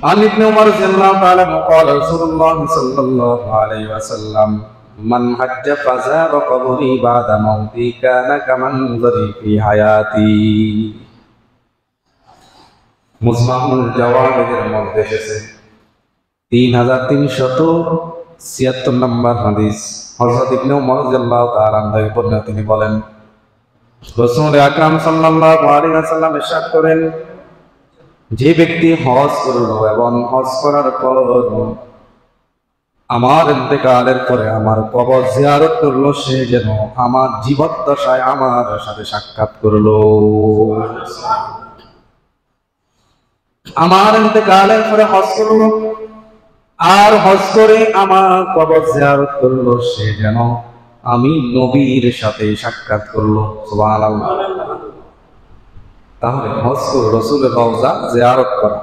عن ابن عمر رضي الله تعالى عنه قال رسول الله صلى الله عليه وسلم من حج فزار قبري بعد موتي كان كمنظري في حياتي মুজমাহুল জাওয়াহিরের মধ্যে এসেছে 3376 নম্বর হাদিস। হযরত ইবনে উমর রাদিয়াল্লাহু তাআলা আনহু বর্ণনা তিনি বলেন রাসূল আকরাম সাল্লাল্লাহু আলাইহি ওয়াসাল্লাম ইরশাদ করেন, যে ব্যক্তি হজ করলো এবং হজ করার পর আমার ইন্তেকালের পরে আমার কবর জিয়ারত করলো, সে যেন আমার জীবদ্দশায় আমার সাথে সাক্ষাৎ করলো। আমার ইন্তেকালের পরে হজ করলো আর হজ করে আমার কবর জিয়ারত করলো, সে যেন আমি নবীর সাথে সাক্ষাৎ করলো। সুবহানাল্লাহ। তাহলে হজ করে রাসূলের রওজা জিয়ারত করা